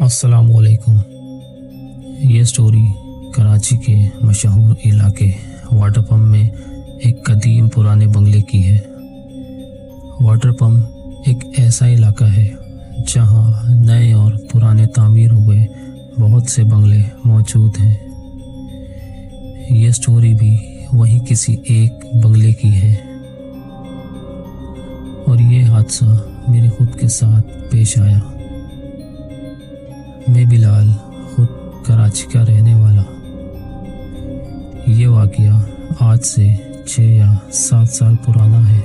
अस्सलामुअलैकुम। ये स्टोरी कराची के मशहूर इलाके वाटर पम्प में एक कदीम पुराने बंगले की है। वाटर पम्प एक ऐसा इलाका है जहाँ नए और पुराने तामीर हुए बहुत से बंगले मौजूद हैं। ये स्टोरी भी वहीं किसी एक बंगले की है और ये हादसा मेरे खुद के साथ पेश आया। मैं बिलाल, खुद कराची का रहने वाला। ये वाक़या आज से 6 या 7 साल पुराना है,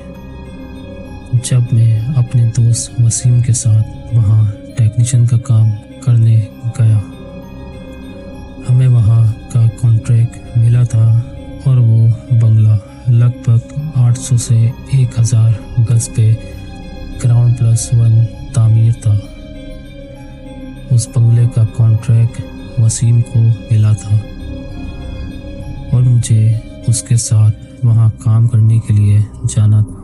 जब मैं अपने दोस्त वसीम के साथ वहाँ टेक्नीशियन का काम करने गया। हमें वहाँ का कॉन्ट्रैक्ट मिला था और वो बंगला लगभग 800 से 1000 गज पे ग्राउंड +1 तामीर था। उस बंगले का कॉन्ट्रैक्ट वसीम को मिला था और मुझे उसके साथ वहाँ काम करने के लिए जाना था।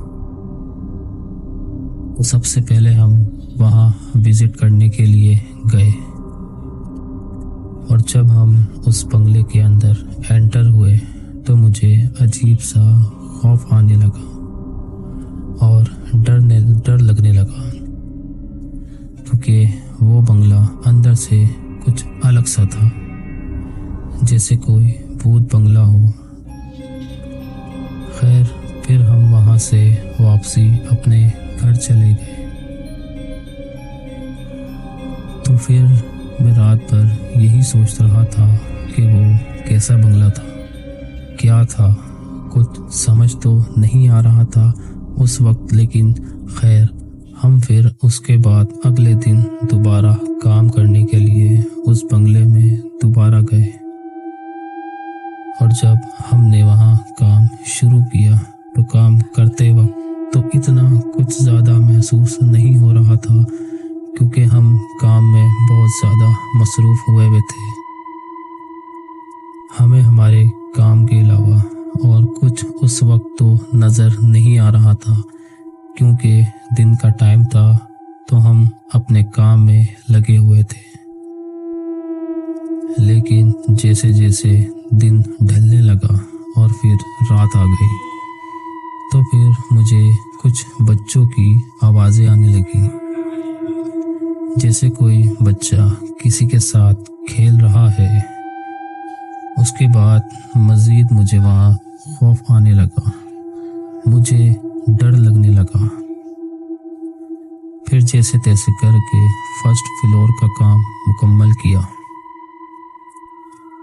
तो सबसे पहले हम वहाँ विज़िट करने के लिए गए और जब हम उस बंगले के अंदर एंटर हुए तो मुझे अजीब सा खौफ आने लगा और डर लगने लगा, क्योंकि वो बंगला अंदर से कुछ अलग सा था, जैसे कोई भूत बंगला हो। खैर, फिर हम वहाँ से वापसी अपने घर चले गए। तो फिर मैं रात भर यही सोच रहा था कि वो कैसा बंगला था, क्या था। कुछ समझ तो नहीं आ रहा था उस वक्त, लेकिन खैर हम फिर उसके बाद अगले दिन दोबारा काम करने के लिए उस बंगले में दोबारा गए और जब हमने वहाँ काम शुरू किया तो काम करते वक्त तो इतना कुछ ज़्यादा महसूस नहीं हो रहा था, क्योंकि हम काम में बहुत ज़्यादा मसरूफ़ हुए थे। हमें हमारे काम के अलावा और कुछ उस वक्त तो नज़र नहीं आ रहा था, क्योंकि दिन का टाइम था तो हम अपने काम में लगे हुए थे। लेकिन जैसे जैसे दिन ढलने लगा और फिर रात आ गई तो फिर मुझे कुछ बच्चों की आवाज़ें आने लगी, जैसे कोई बच्चा किसी के साथ खेल रहा है। उसके बाद मज़ीद मुझे वहाँ खौफ आने लगा, मुझे डर लगने लगा। फिर जैसे तैसे करके फर्स्ट फ्लोर का काम मुकम्मल किया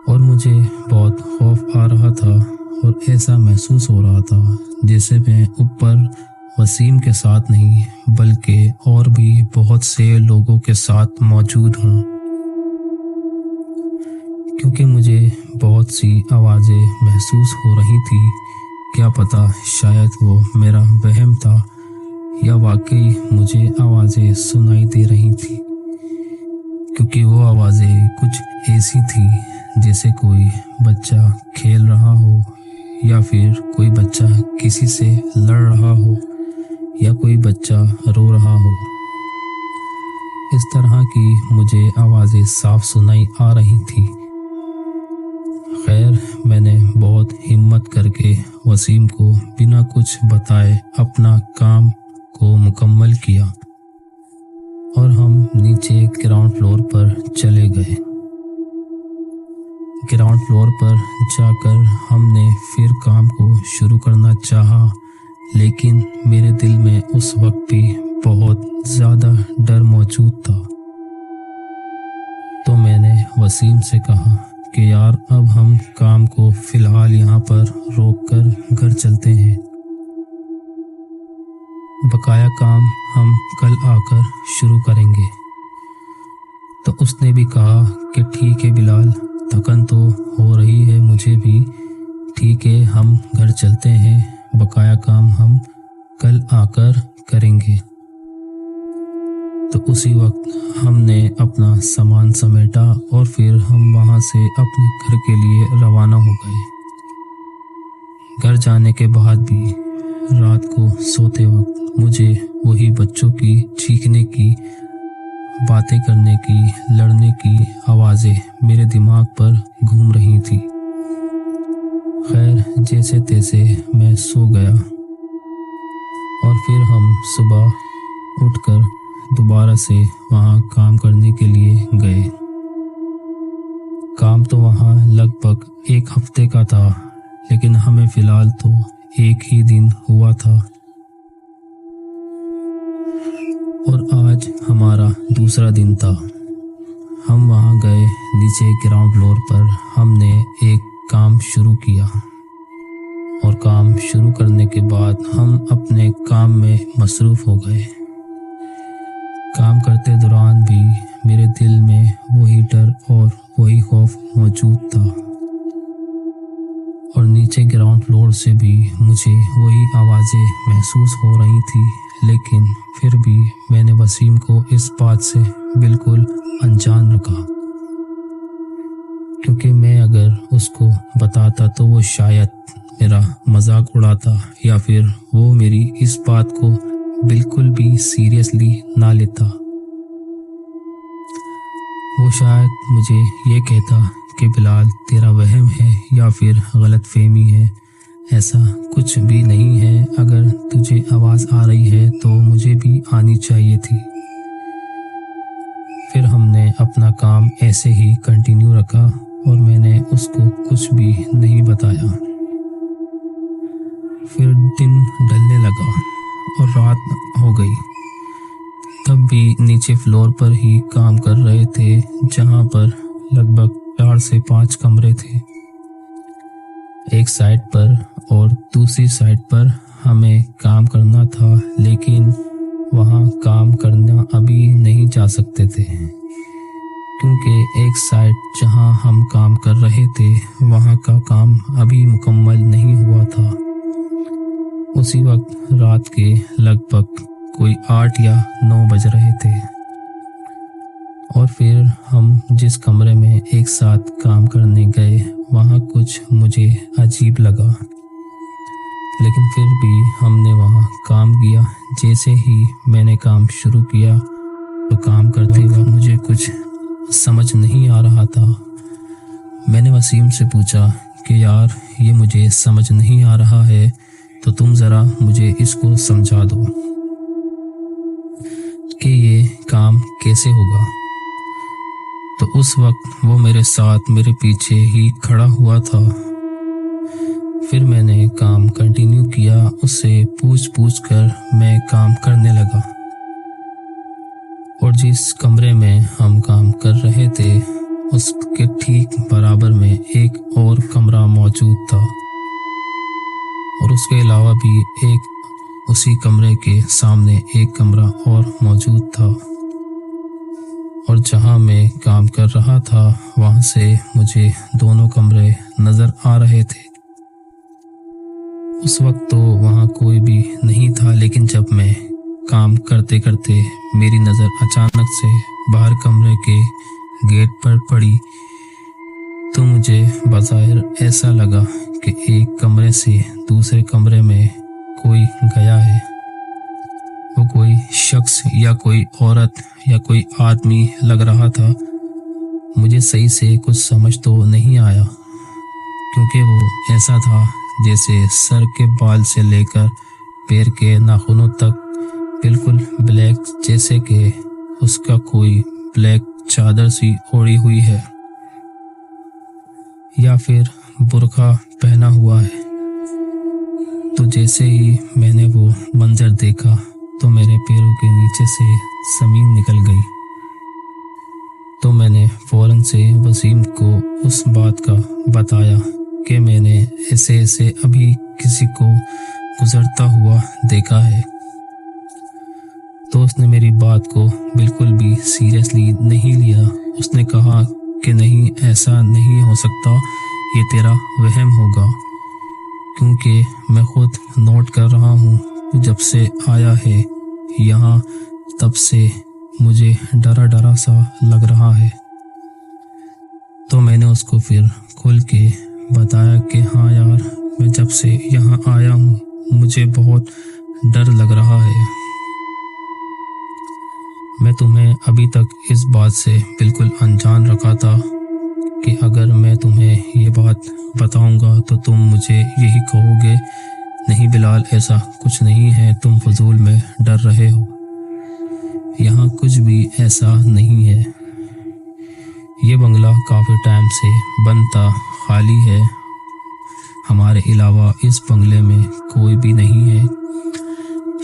और मुझे बहुत खौफ आ रहा था और ऐसा महसूस हो रहा था जैसे मैं ऊपर वसीम के साथ नहीं बल्कि और भी बहुत से लोगों के साथ मौजूद हूँ, क्योंकि मुझे बहुत सी आवाज़ें महसूस हो रही थी। क्या पता शायद वो मेरा वहम था या वाकई मुझे आवाज़ें सुनाई दे रही थी, क्योंकि वो आवाज़ें कुछ ऐसी थी जैसे कोई बच्चा खेल रहा हो या फिर कोई बच्चा किसी से लड़ रहा हो या कोई बच्चा रो रहा हो। इस तरह की मुझे आवाज़ें साफ सुनाई आ रही थी। खैर, मैंने बहुत हिम्मत करके वसीम को बिना कुछ बताए अपना काम को मुकम्मल किया और हम नीचे ग्राउंड फ्लोर पर चले गए। ग्राउंड फ्लोर पर जाकर हमने फिर काम को शुरू करना चाहा, लेकिन मेरे दिल में उस वक्त भी बहुत ज़्यादा डर मौजूद था। तो मैंने वसीम से कहा कि यार, अब हम काम को फ़िलहाल यहाँ पर रोक कर घर चलते हैं, बकाया काम हम कल आकर शुरू करेंगे। तो उसने भी कहा कि ठीक है बिलाल, थकन तो हो रही है मुझे भी, ठीक है हम घर चलते हैं, बकाया काम हम कल आकर करेंगे। तो उसी वक्त हमने अपना सामान समेटा और फिर हम वहाँ से अपने घर के लिए रवाना हो गए। घर जाने के बाद भी रात को सोते वक्त मुझे वही बच्चों की चीखने की, बातें करने की, लड़ने आवाज़ें मेरे दिमाग पर घूम रही थी। खैर, जैसे तैसे मैं सो गया और फिर हम सुबह उठकर दोबारा से वहाँ काम करने के लिए गए। काम तो वहाँ लगभग 1 हफ्ते का था, लेकिन हमें फ़िलहाल तो 1 ही दिन हुआ था। और आज हमारा दूसरा दिन था। हम वहाँ गए। नीचे ग्राउंड फ्लोर पर हमने एक काम शुरू किया और काम शुरू करने के बाद हम अपने काम में मसरूफ़ हो गए। काम करते दौरान भी मेरे दिल में वही डर और वही खौफ मौजूद था और नीचे ग्राउंड फ्लोर से भी मुझे वही आवाज़ें महसूस हो रही थी। लेकिन फिर भी मैंने वसीम को इस बात से बिल्कुल अनजान रखा, क्योंकि मैं अगर उसको बताता तो वो शायद मेरा मजाक उड़ाता या फिर वो मेरी इस बात को बिल्कुल भी सीरियसली ना लेता। वो शायद मुझे ये कहता कि बिलाल, तेरा वहम है या फिर गलतफहमी है, ऐसा कुछ भी नहीं है। अगर तुझे आवाज़ आ रही है तो मुझे भी आनी चाहिए थी। फिर हमने अपना काम ऐसे ही कंटिन्यू रखा और मैंने उसको कुछ भी नहीं बताया। फिर दिन ढलने लगा और रात हो गई। तब भी नीचे फ्लोर पर ही काम कर रहे थे, जहाँ पर लगभग 4 से 5 कमरे थे। एक साइड पर और दूसरी साइड पर हमें काम करना था, लेकिन वहाँ काम करना अभी नहीं जा सकते थे, क्योंकि एक साइड जहाँ हम काम कर रहे थे वहाँ का काम अभी मुकम्मल नहीं हुआ था। उसी वक्त रात के लगभग कोई 8 या 9 बज रहे थे और फिर हम जिस कमरे में एक साथ काम करने गए वहाँ कुछ मुझे अजीब लगा, लेकिन फिर भी हमने वहाँ काम किया। जैसे ही मैंने काम शुरू किया तो काम करते वक्त मुझे कुछ समझ नहीं आ रहा था। मैंने वसीम से पूछा कि यार, ये मुझे समझ नहीं आ रहा है, तो तुम ज़रा मुझे इसको समझा दो कि ये काम कैसे होगा। तो उस वक्त वो मेरे साथ मेरे पीछे ही खड़ा हुआ था। फिर मैंने काम कंटिन्यू किया। उससे पूछ कर मैं काम करने लगा और जिस कमरे में हम काम कर रहे थे उसके ठीक बराबर में एक और कमरा मौजूद था और उसके अलावा भी एक उसी कमरे के सामने एक कमरा और मौजूद था। और जहाँ मैं काम कर रहा था वहाँ से मुझे दोनों कमरे नज़र आ रहे थे। उस वक्त तो वहाँ कोई भी नहीं था, लेकिन जब मैं काम करते करते मेरी नज़र अचानक से बाहर कमरे के गेट पर पड़ी तो मुझे बज़ाहिर ऐसा लगा कि एक कमरे से दूसरे कमरे में कोई गया है। वो कोई शख्स या कोई औरत या कोई आदमी लग रहा था। मुझे सही से कुछ समझ तो नहीं आया, क्योंकि वो ऐसा था जैसे सर के बाल से लेकर पैर के नाखूनों तक बिल्कुल ब्लैक, जैसे कि उसका कोई ब्लैक चादर सी ओढ़ी हुई है या फिर बुर्का पहना हुआ है। तो जैसे ही मैंने वो मंजर देखा तो मेरे पैरों के नीचे से ज़मीन निकल गई। तो मैंने फ़ौरन से वसीम को उस बात का बताया कि मैंने ऐसे ऐसे अभी किसी को गुजरता हुआ देखा है। तो उसने मेरी बात को बिल्कुल भी सीरियसली नहीं लिया। उसने कहा कि नहीं, ऐसा नहीं हो सकता, ये तेरा वहम होगा, क्योंकि मैं खुद नोट कर रहा हूँ, जब से आया है यहाँ तब से मुझे डरा डरा सा लग रहा है। तो मैंने उसको फिर खुल के बताया कि हाँ यार, मैं जब से यहाँ आया हूँ मुझे बहुत डर लग रहा है। मैं तुम्हें अभी तक इस बात से बिल्कुल अनजान रखा था कि अगर मैं तुम्हें ये बात बताऊंगा तो तुम मुझे यही कहोगे, नहीं बिलाल, ऐसा कुछ नहीं है, तुम फजूल में डर रहे हो। यहाँ कुछ भी ऐसा नहीं है। ये बंगला काफ़ी टाइम से बंद था, खाली है। हमारे अलावा इस बंगले में कोई भी नहीं है।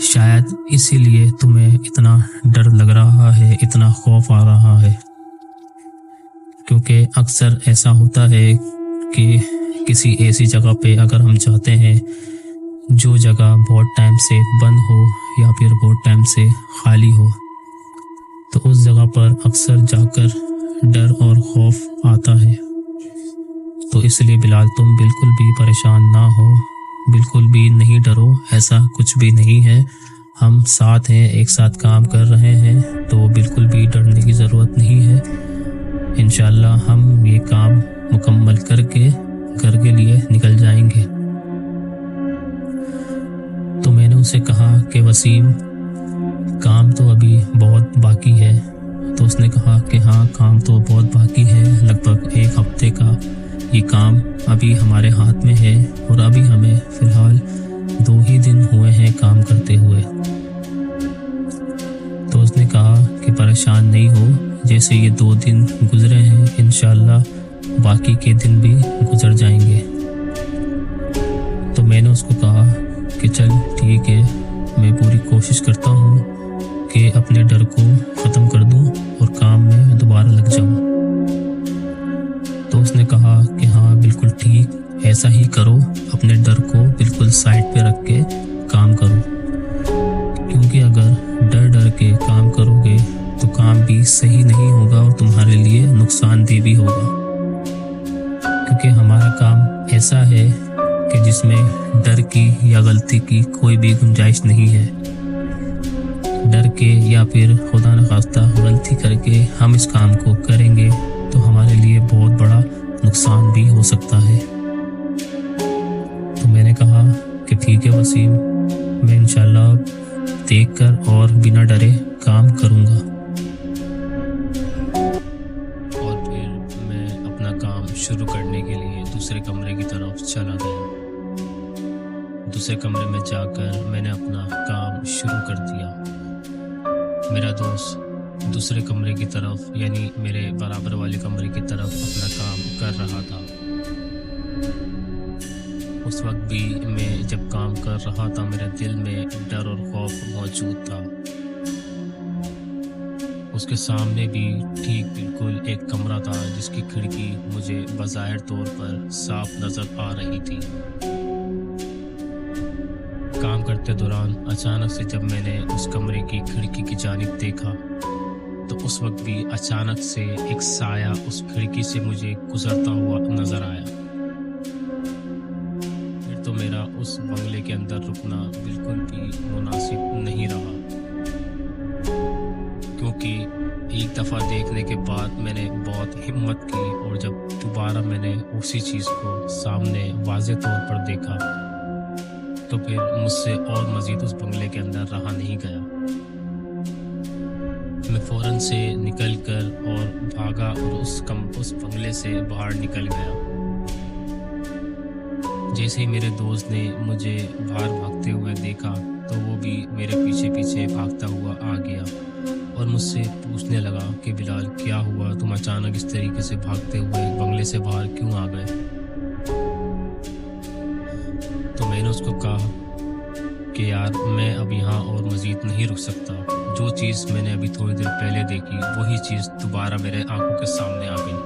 शायद इसीलिए तुम्हें इतना डर लग रहा है, इतना खौफ आ रहा है, क्योंकि अक्सर ऐसा होता है कि किसी ऐसी जगह पे अगर हम जाते हैं जो जगह बहुत टाइम से बंद हो या फिर बहुत टाइम से खाली हो, तो उस जगह पर अक्सर जाकर डर और खौफ आता है। तो इसलिए बिलाल, तुम बिल्कुल भी परेशान ना हो, बिल्कुल भी नहीं डरो, ऐसा कुछ भी नहीं है। हम साथ हैं, एक साथ काम कर रहे हैं, तो बिल्कुल भी डरने की ज़रूरत नहीं है। इंशाल्लाह हम ये काम मुकम्मल करके घर के लिए निकल जाएंगे। तो मैंने उसे कहा कि वसीम, काम तो अभी बहुत बाकी है। तो उसने कहा कि हाँ, काम तो बहुत बाकी है, लगभग 1 हफ्ते का ये काम अभी हमारे हाथ में है और अभी हमें फ़िलहाल 2 ही दिन हुए हैं काम करते हुए। तो उसने कहा कि परेशान नहीं हो, जैसे ये 2 दिन गुजरे हैं इंशाल्लाह बाकी के दिन भी गुजर जाएंगे। तो मैंने उसको कहा कि चल ठीक है, मैं पूरी कोशिश करता हूँ कि अपने डर को ख़त्म कर दूँ और काम में दोबारा लग जाऊँ। तो उसने कहा कि हाँ बिल्कुल ठीक, ऐसा ही करो, अपने डर को बिल्कुल साइड पे रख के काम करो, क्योंकि अगर डर डर के काम करोगे तो काम भी सही नहीं होगा और तुम्हारे लिए नुकसानदेह भी होगा। क्योंकि हमारा काम ऐसा है कि जिसमें डर की या गलती की कोई भी गुंजाइश नहीं है। डर के या फिर खुदा न खास्ता गलती करके हम इस काम को करेंगे तो हमारे लिए बहुत बड़ा नुकसान भी हो सकता है। तो मैंने कहा कि ठीक है वसीम, मैं इंशाल्लाह देखकर और बिना डरे काम करूँगा। और फिर मैं अपना काम शुरू करने के लिए दूसरे कमरे की तरफ चला गया। दूसरे कमरे में जाकर मैंने अपना काम शुरू कर दिया। मेरा दोस्त दूसरे कमरे की तरफ, यानी मेरे बराबर वाले कमरे की तरफ अपना काम कर रहा था। उस वक्त भी मैं जब काम कर रहा था, मेरे दिल में डर और खौफ मौजूद था। उसके सामने भी ठीक बिल्कुल एक कमरा था जिसकी खिड़की मुझे बज़ाहिर तौर पर साफ नज़र आ रही थी। काम करते दौरान अचानक से जब मैंने उस कमरे की खिड़की की जानिब देखा तो उस वक्त भी अचानक से एक साया उस खिड़की से मुझे गुजरता हुआ नजर आया। फिर तो मेरा उस बंगले के अंदर रुकना बिल्कुल भी मुनासिब नहीं रहा, क्योंकि एक दफ़ा देखने के बाद मैंने बहुत हिम्मत की और जब दोबारा मैंने उसी चीज़ को सामने वाज़े तौर पर देखा तो फिर मुझसे और मज़ीद उस बंगले के अंदर रहा नहीं गया। मैं फ़ौरन से निकलकर और भागा और उस बंगले से बाहर निकल गया। जैसे ही मेरे दोस्त ने मुझे बाहर भागते हुए देखा तो वो भी मेरे पीछे पीछे भागता हुआ आ गया और मुझसे पूछने लगा कि बिलाल, क्या हुआ, तुम अचानक इस तरीके से भागते हुए बंगले से बाहर क्यों आ गए? तो मैंने उसको कहा कि यार, मैं अब यहाँ और मज़ीद नहीं रुक सकता। जो चीज़ मैंने अभी थोड़ी देर पहले देखी वही चीज़ दोबारा मेरे आंखों के सामने आ गई।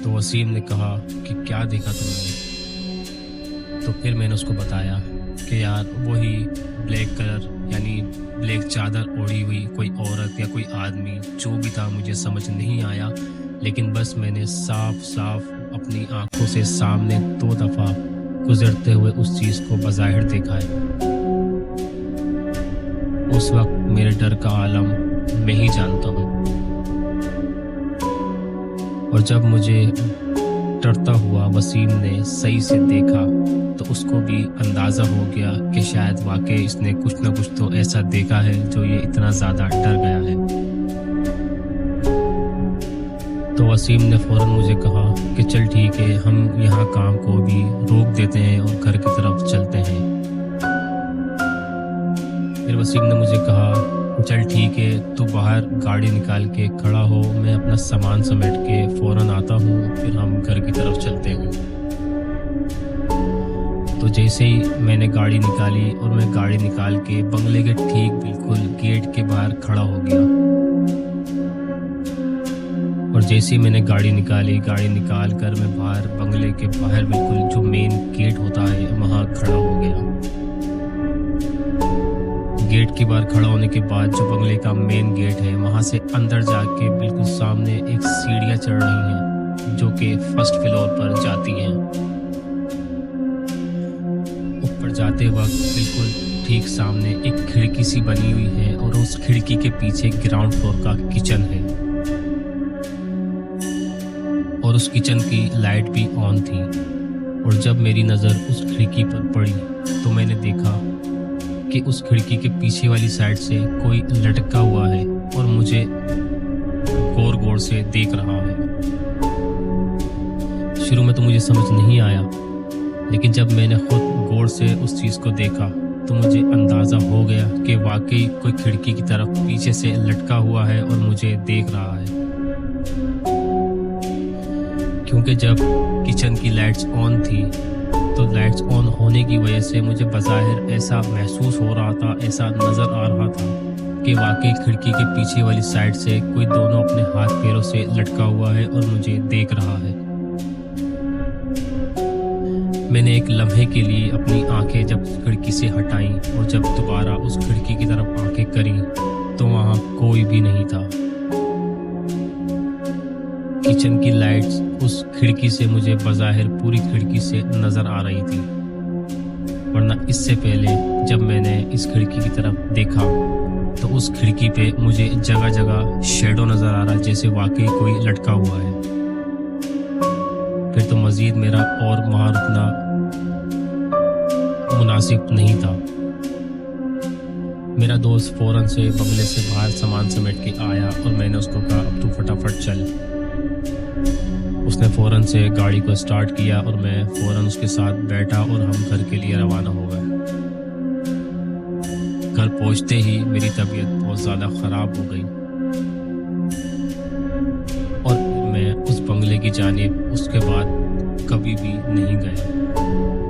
तो वसीम ने कहा कि क्या देखा तुमने? तो फिर मैंने उसको बताया कि यार वही ब्लैक कलर, यानी ब्लैक चादर ओढ़ी हुई कोई औरत या कोई आदमी, जो भी था मुझे समझ नहीं आया, लेकिन बस मैंने साफ साफ अपनी आंखों से सामने 2 दफ़ा गुजरते हुए उस चीज़ को बज़ाहिर देखा है। उस वक्त मेरे डर का आलम मैं ही जानता हूँ। और जब मुझे डरता हुआ वसीम ने सही से देखा तो उसको भी अंदाज़ा हो गया कि शायद वाकई इसने कुछ न कुछ तो ऐसा देखा है जो ये इतना ज़्यादा डर गया है। तो वसीम ने फ़ौरन मुझे कहा कि चल ठीक है, हम यहाँ काम को भी रोक देते हैं और घर की तरफ चलते हैं। फिर वसीम ने मुझे कहा चल ठीक है, तू बाहर गाड़ी निकाल के खड़ा हो, मैं अपना सामान समेट के फ़ौरन आता हूँ, फिर हम घर की तरफ चलते हैं। तो जैसे ही मैंने गाड़ी निकाली और मैं गाड़ी निकाल के बंगले के ठीक बिल्कुल गेट के बाहर खड़ा हो गया। और जैसे ही मैंने गाड़ी निकाल कर मैं बाहर बंगले के बाहर बिल्कुल जो मेन गेट होता है वहाँ खड़ा हो गया। गेट के बाहर खड़ा होने के बाद जो बंगले का मेन गेट है वहाँ से अंदर जाके बिल्कुल सामने एक सीढ़ियाँ चढ़ रही हैं जो कि फर्स्ट फ्लोर पर जाती हैं। ऊपर जाते वक्त बिल्कुल ठीक सामने एक खिड़की सी बनी हुई है और उस खिड़की के पीछे ग्राउंड फ्लोर का किचन है और उस किचन की लाइट भी ऑन थी। और जब मेरी नज़र उस खिड़की पर पड़ी तो मैंने देखा कि उस खिड़की के पीछे वाली साइड से कोई लटका हुआ है और मुझे गौर गौर से देख रहा है। शुरू में तो मुझे समझ नहीं आया, लेकिन जब मैंने खुद गौर से उस चीज़ को देखा तो मुझे अंदाज़ा हो गया कि वाकई कोई खिड़की की तरफ पीछे से लटका हुआ है और मुझे देख रहा है। क्योंकि जब किचन की लाइट्स ऑन थी तो लाइट्स ऑन होने की वजह से मुझे बज़ाहिर ऐसा महसूस हो रहा था, ऐसा नज़र आ रहा था कि वाकई खिड़की के पीछे वाली साइड से कोई दोनों अपने हाथ पैरों से लटका हुआ है और मुझे देख रहा है। मैंने एक लम्हे के लिए अपनी आंखें जब खिड़की से हटाई और जब दोबारा उस खिड़की की तरफ आंखें करी तो वहाँ कोई भी नहीं था। किचन की लाइट्स उस खिड़की से मुझे बज़ाहिर पूरी खिड़की से नज़र आ रही थी, वरना इससे पहले जब मैंने इस खिड़की की तरफ देखा तो उस खिड़की पे मुझे जगह जगह शेडो नज़र आ रहा जैसे वाकई कोई लटका हुआ है। फिर तो मज़ीद मेरा और वहाँ रुकना मुनासिब नहीं था। मेरा दोस्त फ़ौरन से बंगले से बाहर सामान समेट के आया और मैंने उसको कहा अब तू फटाफट चल। उसने फ़ौरन से गाड़ी को स्टार्ट किया और मैं फ़ौरन उसके साथ बैठा और हम घर के लिए रवाना हो गए। घर पहुंचते ही मेरी तबीयत बहुत ज़्यादा ख़राब हो गई और मैं उस बंगले की जानिब उसके बाद कभी भी नहीं गया।